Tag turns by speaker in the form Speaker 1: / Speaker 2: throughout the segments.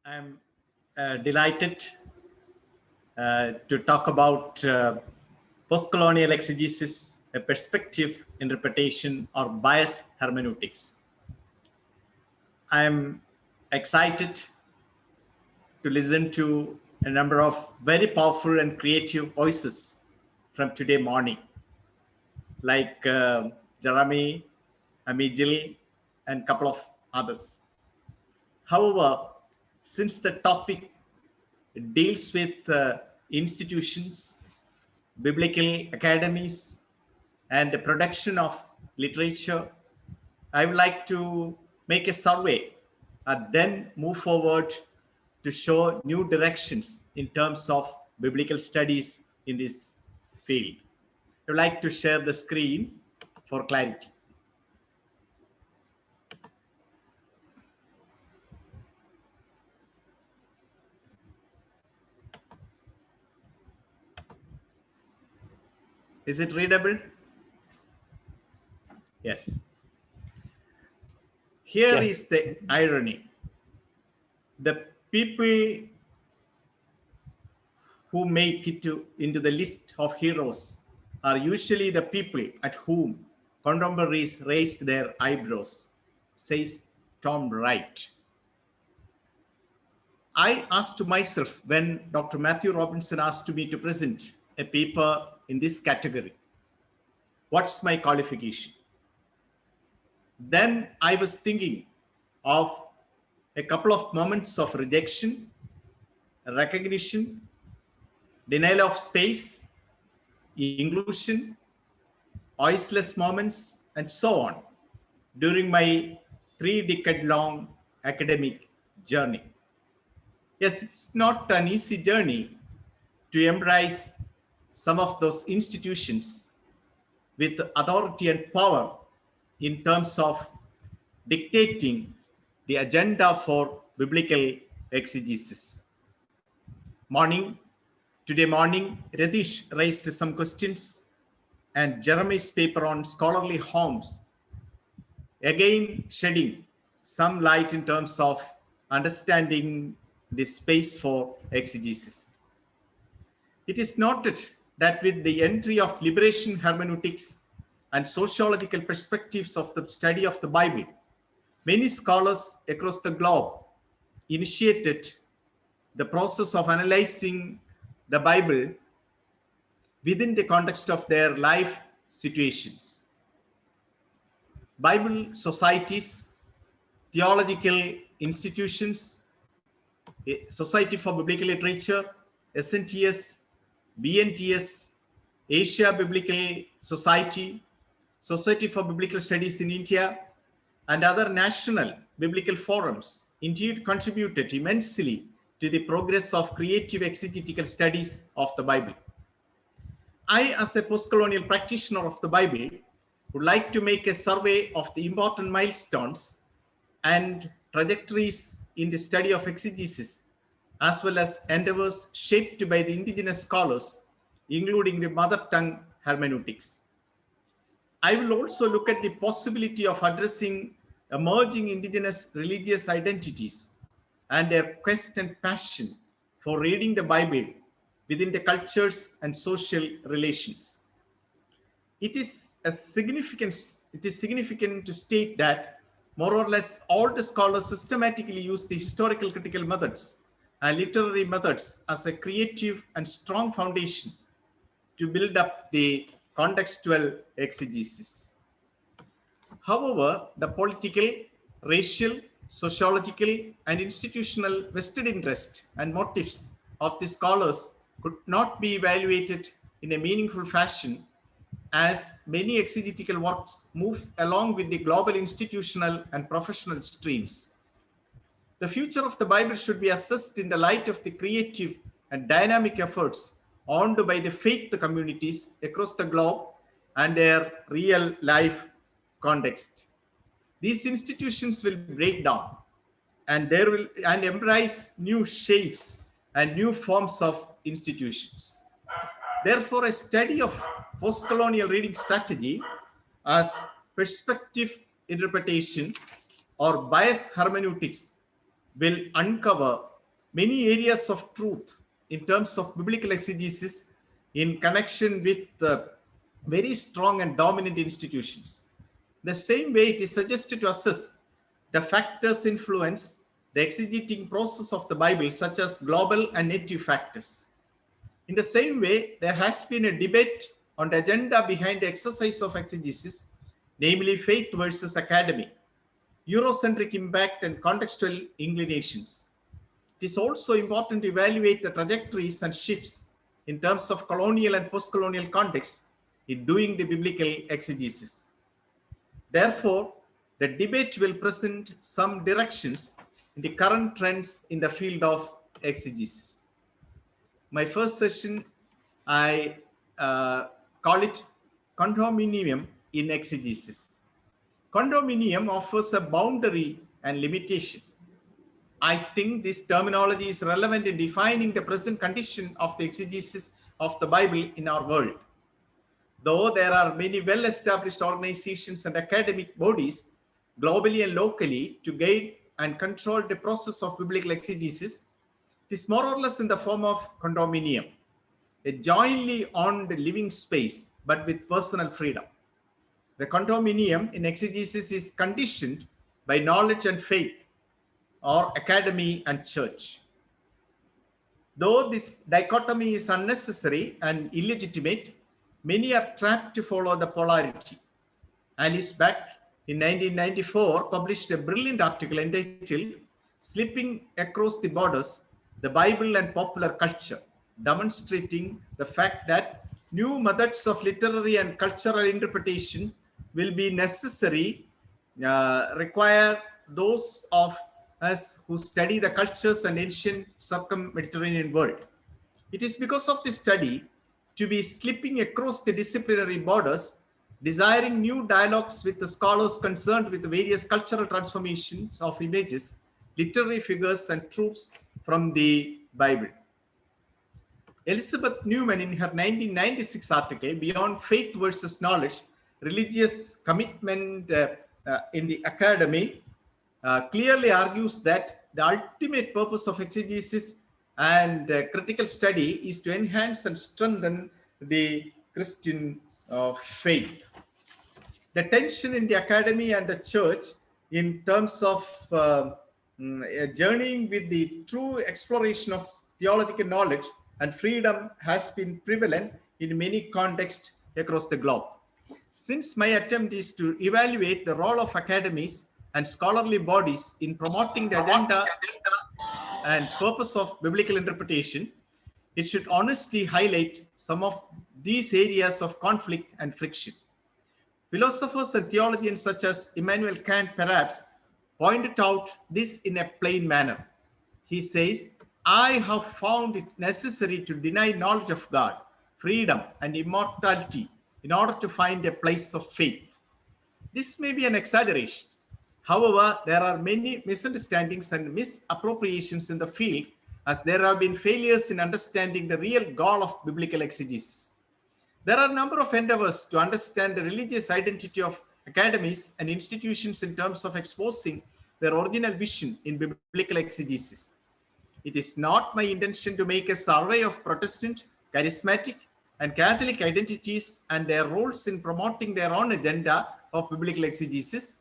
Speaker 1: I'm delighted to talk about postcolonial exegesis, a perspective interpretation, or bias hermeneutics. I'm excited to listen to a number of very powerful and creative voices from today morning, like Jeremy, Amijil, and a couple of others. However, since the topic deals with institutions, biblical academies, and the production of literature, I would like to make a survey and then move forward to show new directions in terms of biblical studies in this field. I would like to share the screen for clarity. Is it readable? Yes. Here is the irony. The people who make it into the list of heroes are usually the people at whom contemporaries raised their eyebrows, says Tom Wright. I asked myself when Dr. Matthew Robinson asked me to present a paper in this category, what's my qualification? Then I was thinking of a couple of moments of rejection, recognition, denial of space, inclusion, voiceless moments, and so on during my 3-decade-long academic journey. Yes, it's not an easy journey to embrace some of those institutions with authority and power in terms of dictating the agenda for biblical exegesis. Today morning, Radish raised some questions, and Jeremy's paper on scholarly homes again shedding some light in terms of understanding the space for exegesis. It is noted that with the entry of liberation hermeneutics and sociological perspectives of the study of the Bible, many scholars across the globe initiated the process of analyzing the Bible within the context of their life situations. Bible societies, theological institutions, Society for Biblical Literature, SNTS, BNTS, Asia Biblical Society, Society for Biblical Studies in India, and other national biblical forums indeed contributed immensely to the progress of creative exegetical studies of the Bible. I, as a postcolonial practitioner of the Bible, would like to make a survey of the important milestones and trajectories in the study of exegesis, as well as endeavors shaped by the indigenous scholars, including the mother tongue hermeneutics. I will also look at the possibility of addressing emerging indigenous religious identities and their quest and passion for reading the Bible within the cultures and social relations. It is significant to state that more or less all the scholars systematically use the historical critical methods and literary methods as a creative and strong foundation to build up the contextual exegesis. However, the political, racial, sociological, and institutional vested interest and motives of the scholars could not be evaluated in a meaningful fashion, as many exegetical works move along with the global institutional and professional streams. The future of the Bible should be assessed in the light of the creative and dynamic efforts owned by the faith communities across the globe and their real life context. These institutions will break down and embrace new shapes and new forms of institutions. Therefore, a study of postcolonial reading strategy as perspective interpretation or bias hermeneutics will uncover many areas of truth in terms of biblical exegesis in connection with very strong and dominant institutions. The same way, it is suggested to assess the factors influence the exegeting process of the Bible, such as global and native factors. In the same way, there has been a debate on the agenda behind the exercise of exegesis, namely faith versus academy, Eurocentric impact, and contextual inclinations. It is also important to evaluate the trajectories and shifts in terms of colonial and post-colonial context in doing the biblical exegesis. Therefore, the debate will present some directions in the current trends in the field of exegesis. My first session, I call it condominium in exegesis. Condominium offers a boundary and limitation. I think this terminology is relevant in defining the present condition of the exegesis of the Bible in our world. Though there are many well-established organizations and academic bodies globally and locally to guide and control the process of biblical exegesis, it is more or less in the form of condominium, a jointly owned living space, but with personal freedom. The condominium in exegesis is conditioned by knowledge and faith, or academy and church. Though this dichotomy is unnecessary and illegitimate, many are trapped to follow the polarity. Alice Beck in 1994 published a brilliant article entitled Slipping Across the Borders, the Bible and Popular Culture, demonstrating the fact that new methods of literary and cultural interpretation will be necessary, require those of us who study the cultures and ancient circum-Mediterranean world. It is because of this study to be slipping across the disciplinary borders, desiring new dialogues with the scholars concerned with the various cultural transformations of images, literary figures, and truths from the Bible. Elizabeth Newman, in her 1996 article, Beyond Faith versus Knowledge, Religious Commitment in the Academy, clearly argues that the ultimate purpose of exegesis and critical study is to enhance and strengthen the Christian faith. The tension in the academy and the church in terms of journeying with the true exploration of theological knowledge and freedom has been prevalent in many contexts across the globe. Since my attempt is to evaluate the role of academies and scholarly bodies in promoting the agenda and purpose of biblical interpretation, it should honestly highlight some of these areas of conflict and friction. Philosophers and theologians such as Immanuel Kant perhaps pointed out this in a plain manner. He says, I have found it necessary to deny knowledge of God, freedom, and immortality in order to find a place of faith. This may be an exaggeration. However, there are many misunderstandings and misappropriations in the field, as there have been failures in understanding the real goal of biblical exegesis. There are a number of endeavors to understand the religious identity of academies and institutions in terms of exposing their original vision in biblical exegesis. It is not my intention to make a survey of Protestant, charismatic, and Catholic identities and their roles in promoting their own agenda of biblical exegesis,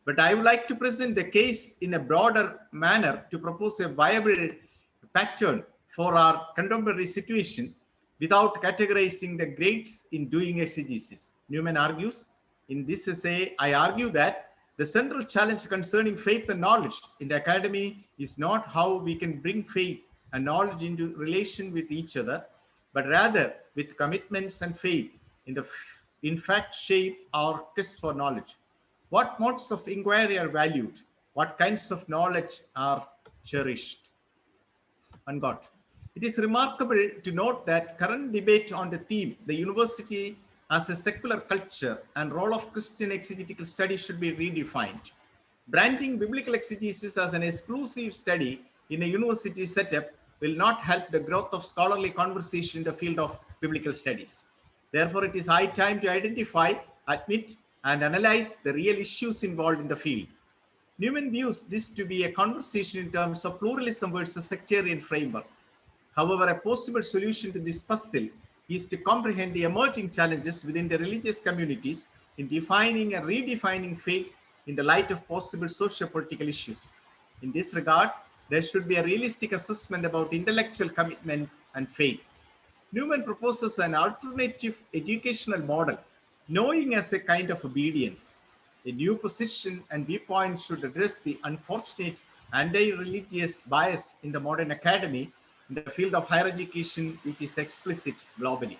Speaker 1: but I would like to present the case in a broader manner to propose a viable pattern for our contemporary situation without categorizing the grades in doing exegesis. Newman argues, in this essay, I argue that the central challenge concerning faith and knowledge in the academy is not how we can bring faith and knowledge into relation with each other, but rather with commitments and faith in fact shape our quest for knowledge. What modes of inquiry are valued? What kinds of knowledge are cherished? Unquote. It is remarkable to note that current debate on the theme, the university as a secular culture and role of Christian exegetical study should be redefined. Branding biblical exegesis as an exclusive study in a university setup will not help the growth of scholarly conversation in the field of biblical studies. Therefore, it is high time to identify, admit, and analyze the real issues involved in the field. Newman views this to be a conversation in terms of pluralism versus sectarian framework. However, a possible solution to this puzzle is to comprehend the emerging challenges within the religious communities in defining and redefining faith in the light of possible socio-political issues. In this regard, there should be a realistic assessment about intellectual commitment and faith. Newman proposes an alternative educational model, knowing as a kind of obedience. A new position and viewpoint should address the unfortunate anti-religious bias in the modern academy in the field of higher education, which is explicit globally.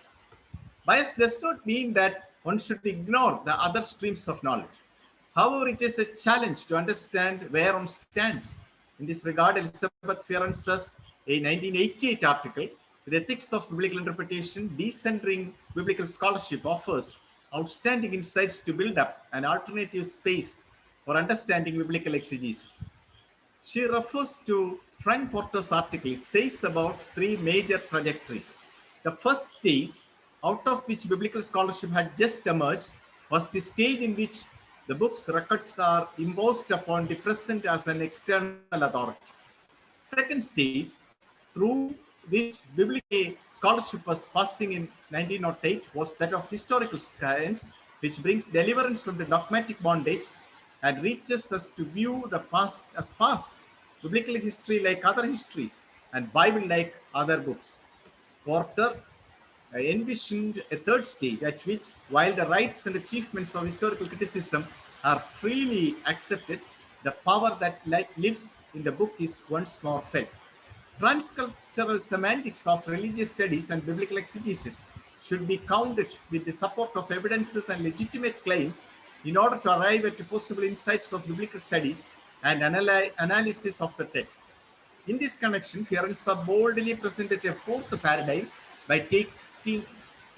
Speaker 1: Bias does not mean that one should ignore the other streams of knowledge. However, it is a challenge to understand where one stands. In this regard, Elizabeth Ferentz's a 1988 article, The Ethics of Biblical Interpretation, Decentering Biblical Scholarship, offers outstanding insights to build up an alternative space for understanding biblical exegesis. She refers to Frank Porter's article. It says about three major trajectories. The first stage, out of which biblical scholarship had just emerged, was the stage in which the book's records are imposed upon the present as an external authority. Second stage, through which biblical scholarship was passing in 1908, was that of historical science, which brings deliverance from the dogmatic bondage and reaches us to view the past as past, biblical history like other histories, and Bible like other books. Porter envisioned a third stage at which, while the rights and achievements of historical criticism are freely accepted, the power that lives in the book is once more felt. Transcultural semantics of religious studies and biblical exegesis should be counted with the support of evidences and legitimate claims in order to arrive at possible insights of biblical studies and analysis of the text. In this connection, Fiorenza boldly presented a fourth paradigm by taking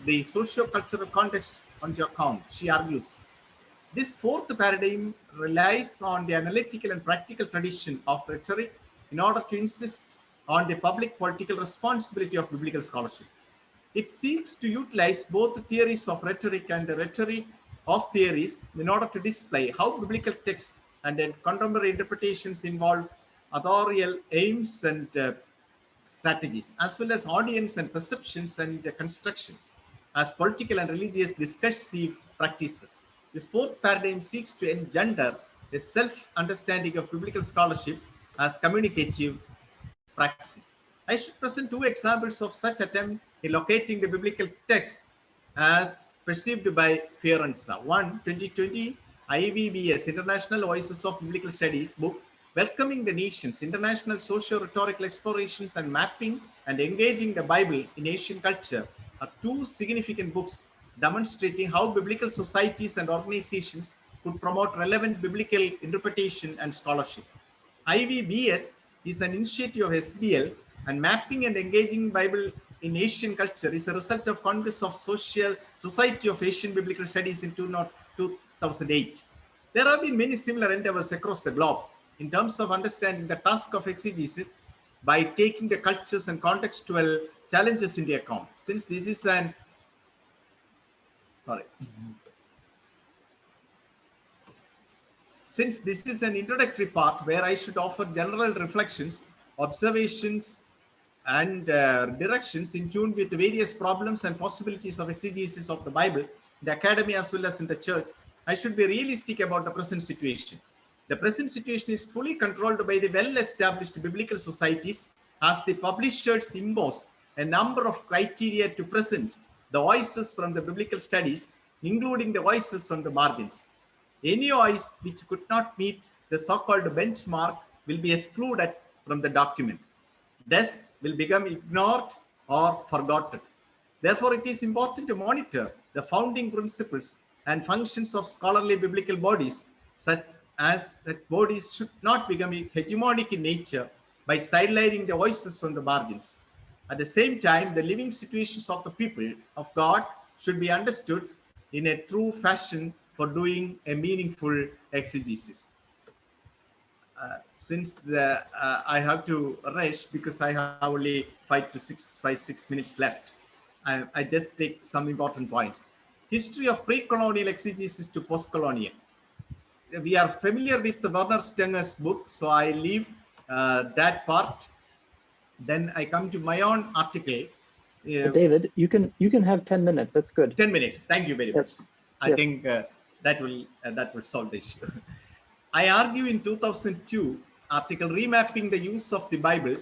Speaker 1: the socio-cultural context into account. She argues this fourth paradigm relies on the analytical and practical tradition of rhetoric in order to insist on the public political responsibility of biblical scholarship. It seeks to utilize both the theories of rhetoric and the rhetoric of theories in order to display how biblical texts and contemporary interpretations involve authorial aims and strategies, as well as audience and perceptions and constructions, as political and religious discursive practices. This fourth paradigm seeks to engender a self-understanding of biblical scholarship as communicative practices. I should present two examples of such attempt in locating the biblical text as perceived by Fiorenza. One, 2020 IVBS, International Voices of Biblical Studies book, Welcoming the Nations, International Socio-Rhetorical Explorations and Mapping and Engaging the Bible in Asian Culture, are two significant books demonstrating how biblical societies and organizations could promote relevant biblical interpretation and scholarship. IVBS is an initiative of SBL, and Mapping and Engaging Bible in Asian Culture is a result of Congress of Society of Asian Biblical Studies in 2008. There have been many similar endeavors across the globe in terms of understanding the task of exegesis by taking the cultures and contextual challenges into account. Since this is an introductory part where I should offer general reflections, observations, and directions in tune with the various problems and possibilities of exegesis of the Bible, the academy as well as in the church, I should be realistic about the present situation. The present situation is fully controlled by the well-established biblical societies, as the publishers impose a number of criteria to present the voices from the biblical studies, including the voices from the margins. Any voice which could not meet the so-called benchmark will be excluded from the document, thus will become ignored or forgotten. Therefore, it is important to monitor the founding principles and functions of scholarly biblical bodies, such as that bodies should not become hegemonic in nature by sidelining the voices from the margins. At the same time, the living situations of the people of God should be understood in a true fashion for doing a meaningful exegesis. Since I have to rush because I have only 5 to 6 minutes left, I just take some important points. History of pre-colonial exegesis to post-colonial. we are familiar with the Werner Stenger's book, so I leave that part. Then I come to my own article.
Speaker 2: David, you can have 10 minutes. That's good.
Speaker 1: 10 minutes. Thank you very much. I think that will solve the issue. I argue in 2002 article remapping the use of the Bible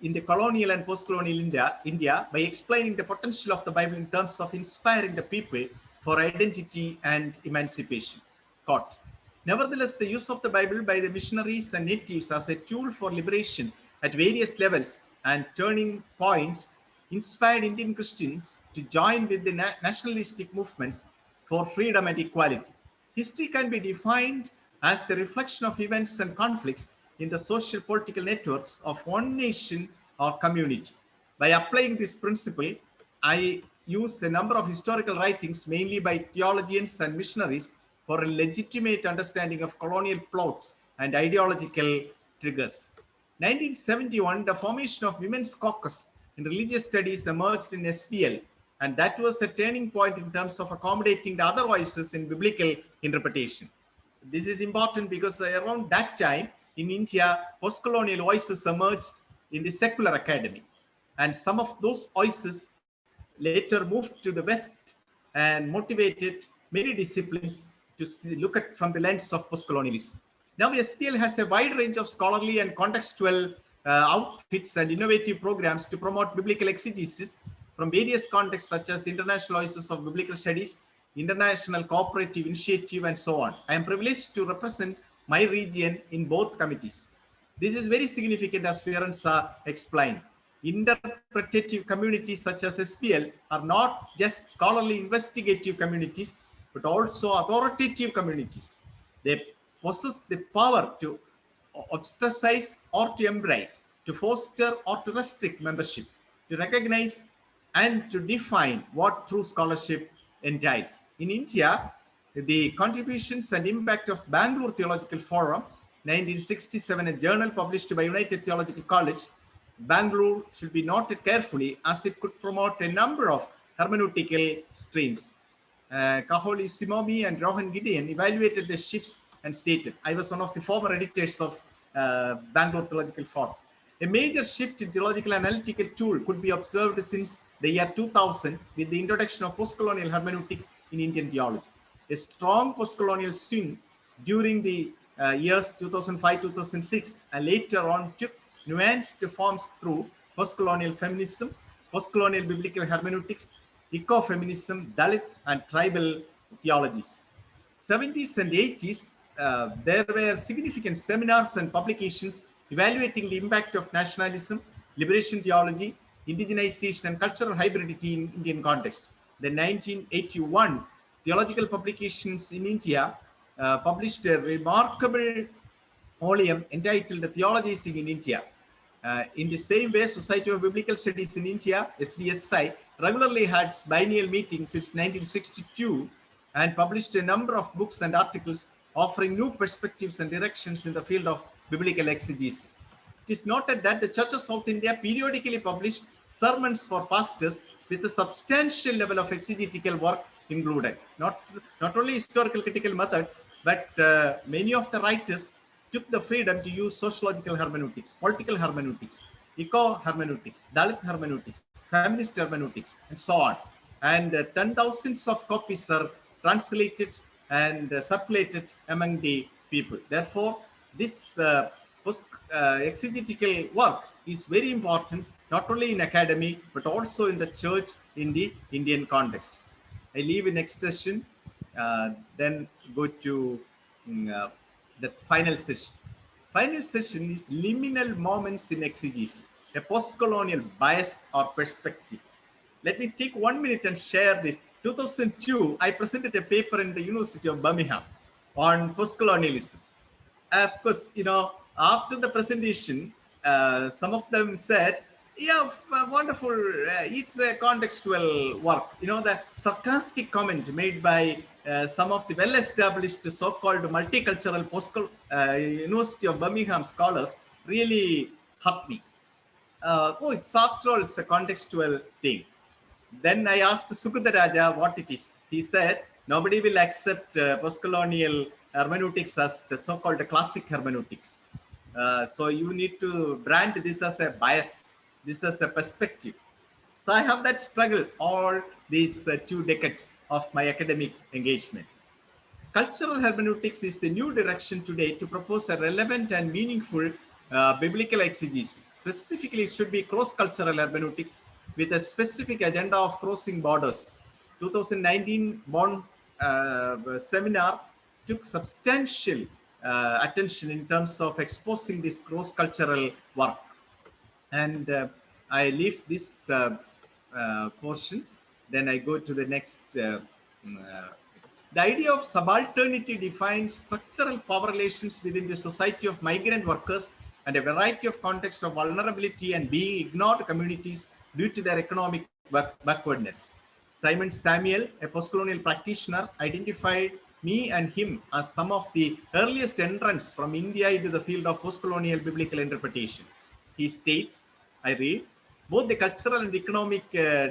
Speaker 1: in the colonial and post-colonial India by explaining the potential of the Bible in terms of inspiring the people for identity and emancipation. Quote, nevertheless, the use of the Bible by the missionaries and natives as a tool for liberation at various levels and turning points inspired Indian Christians to join with the nationalistic movements for freedom and equality. History can be defined as the reflection of events and conflicts in the social political networks of one nation or community. By applying this principle, I use a number of historical writings, mainly by theologians and missionaries, for a legitimate understanding of colonial plots and ideological triggers. 1971, the formation of Women's Caucus in Religious Studies emerged in SPL, and that was a turning point in terms of accommodating the other voices in biblical interpretation. This is important because around that time in India, post-colonial voices emerged in the secular academy. And some of those voices later moved to the West and motivated many disciplines to look at from the lens of post-colonialism. Now, SPL has a wide range of scholarly and contextual outfits and innovative programs to promote biblical exegesis from various contexts such as International Voices of Biblical Studies, International Cooperative Initiative, and so on. I am privileged to represent my region in both committees. This is very significant, as Fiorenza explained. Interpretative communities such as SPL are not just scholarly investigative communities, but also authoritative communities. They possess the power to ostracize or to embrace, to foster or to restrict membership, to recognize and to define what true scholarship entails. In India, the contributions and impact of Bangalore Theological Forum, 1967, a journal published by United Theological College, Bangalore should be noted carefully as it could promote a number of hermeneutical streams. Kaholi Simomi and Rohan Gideon evaluated the shifts and stated, I was one of the former editors of Bangalore Theological Forum. A major shift in theological analytical tool could be observed since the year 2000 with the introduction of postcolonial hermeneutics in Indian theology. A strong postcolonial swing during the years 2005-2006 and later on took nuanced forms through postcolonial feminism, postcolonial biblical hermeneutics, ecofeminism, Dalit, and tribal theologies. 70s and 80s, there were significant seminars and publications evaluating the impact of nationalism, liberation theology, indigenization, and cultural hybridity in Indian context. The 1981 theological publications in India published a remarkable volume entitled Theologizing in India. In the same way, Society of Biblical Studies in India, SBSI, regularly had biennial meetings since 1962 and published a number of books and articles offering new perspectives and directions in the field of biblical exegesis. It is noted that the Church of South India periodically published sermons for pastors with a substantial level of exegetical work included. Not only historical critical method, but many of the writers took the freedom to use sociological hermeneutics, political hermeneutics, eco-hermeneutics, Dalit hermeneutics, feminist hermeneutics, and so on. And 10,000s of copies are translated and circulated among the people. Therefore, this exegetical work is very important, not only in academy, but also in the church in the Indian context. I leave in next session, then go to the final session. Final session is liminal moments in exegesis, a post-colonial bias or perspective. Let me take 1 minute and share this. 2002, I presented a paper in the University of Birmingham on post-colonialism. Of course, after the presentation, some of them said, yeah, wonderful, it's a contextual work. The sarcastic comment made by some of the well-established so-called multicultural University of Birmingham scholars really hurt me. It's after all, it's a contextual thing. Then I asked Sukudaraja what it is. He said, nobody will accept post-colonial hermeneutics as the so-called classic hermeneutics. So you need to brand this as a bias, this as a perspective. So I have that struggle all these 2 decades of my academic engagement. Cultural hermeneutics is the new direction today to propose a relevant and meaningful biblical exegesis. Specifically, it should be cross-cultural hermeneutics with a specific agenda of crossing borders. 2019 Bonn seminar took substantial attention in terms of exposing this cross-cultural work. And I leave this portion. Then I go to the next. The idea of subalternity defines structural power relations within the society of migrant workers and a variety of contexts of vulnerability and being ignored communities due to their economic backwardness. Simon Samuel, a postcolonial practitioner, identified me and him as some of the earliest entrants from India into the field of postcolonial biblical interpretation. He states, I read, both the cultural and economic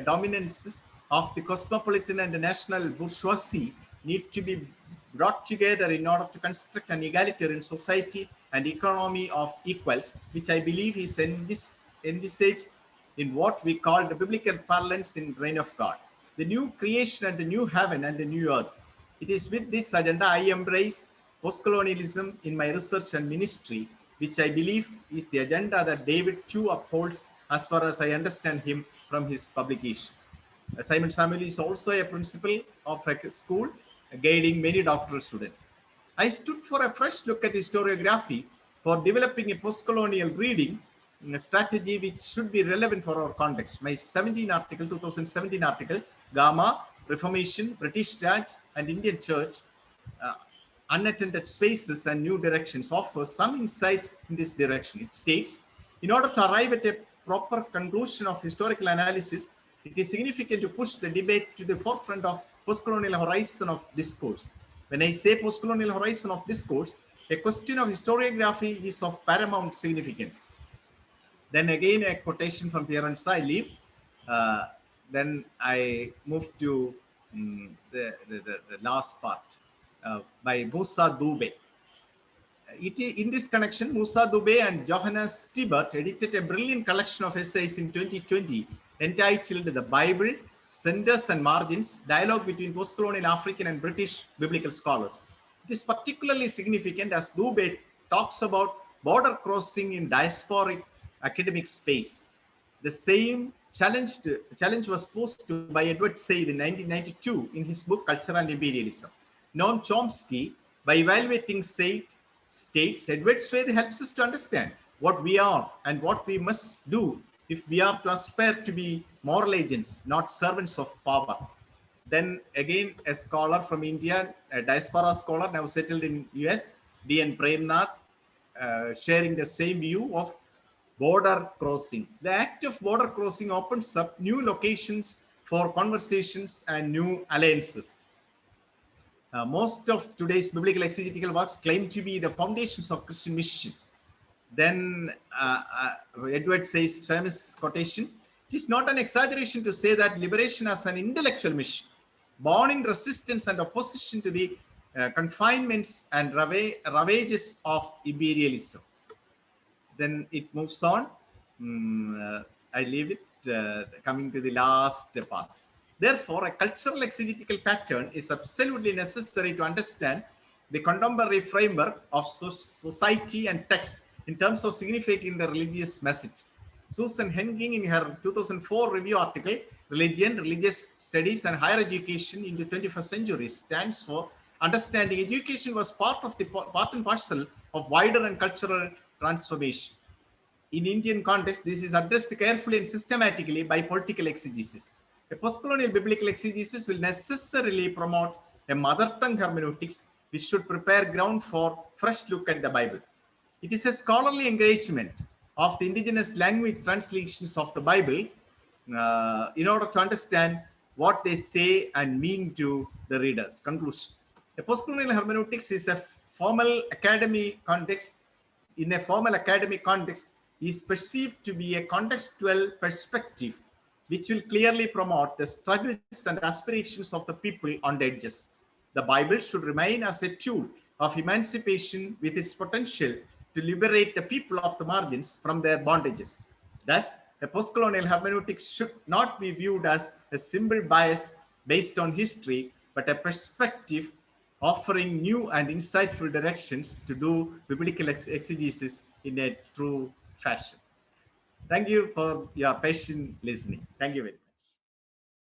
Speaker 1: dominances of the cosmopolitan and the national bourgeoisie need to be brought together in order to construct an egalitarian society and economy of equals, which I believe is envisaged in what we call the biblical parlance in reign of God, the new creation and the new heaven and the new earth. It is with this agenda I embrace postcolonialism in my research and ministry, which I believe is the agenda that David too upholds as far as I understand him from his publications. Simon Samuel is also a principal of a school guiding many doctoral students. I stood for a fresh look at historiography for developing a postcolonial reading strategy which should be relevant for our context. My 2017 article, Gamma, Reformation, British Raj and Indian Church, Unattended Spaces and New Directions, offers some insights in this direction. It states, in order to arrive at a proper conclusion of historical analysis, it is significant to push the debate to the forefront of postcolonial horizon of discourse. When I say postcolonial horizon of discourse, a question of historiography is of paramount significance. Then again, a quotation from Fiorenza, I leave. Then I move to the last part by Musa Dube. In this connection, Musa Dube and Johannes Stibert edited a brilliant collection of essays in 2020 entitled The Bible, Centers and Margins, Dialogue between Postcolonial African and British Biblical Scholars. It is particularly significant as Dube talks about border crossing in diasporic academic space. The same challenge was posed by Edward Said in 1992 in his book Culture and Imperialism. Noam Chomsky, by evaluating Said, states Edward Said helps us to understand what we are and what we must do if we are to aspire to be moral agents, not servants of power. Then again, a scholar from India, a diaspora scholar now settled in US, D.N. Premnath, sharing the same view of border crossing. The act of border crossing opens up new locations for conversations and new alliances. Most of today's biblical exegetical works claim to be the foundations of Christian mission. Then Edward Said's famous quotation, it is not an exaggeration to say that liberation as an intellectual mission, born in resistance and opposition to the confinements and ravages of imperialism. Then it moves on. I leave it, coming to the last part. Therefore, a cultural exegetical pattern is absolutely necessary to understand the contemporary framework of society and text in terms of signifying the religious message. Susan Henking, in her 2004 review article, Religion, Religious Studies and Higher Education in the 21st Century, stands for understanding education was part and parcel of wider and cultural transformation. In Indian context, this is addressed carefully and systematically by political exegesis. A postcolonial biblical exegesis will necessarily promote a mother tongue hermeneutics which should prepare ground for fresh look at the Bible. It is a scholarly engagement of the indigenous language translations of the Bible in order to understand what they say and mean to the readers. Conclusion. A postcolonial hermeneutics is a formal academic context. In a formal academic context, is perceived to be a contextual perspective which will clearly promote the struggles and aspirations of the people on the edges. The Bible should remain as a tool of emancipation with its potential to liberate the people of the margins from their bondages. Thus, a postcolonial hermeneutics should not be viewed as a simple bias based on history, but a perspective offering new and insightful directions to do biblical exegesis in a true fashion. Thank you for your patient listening. Thank you very much.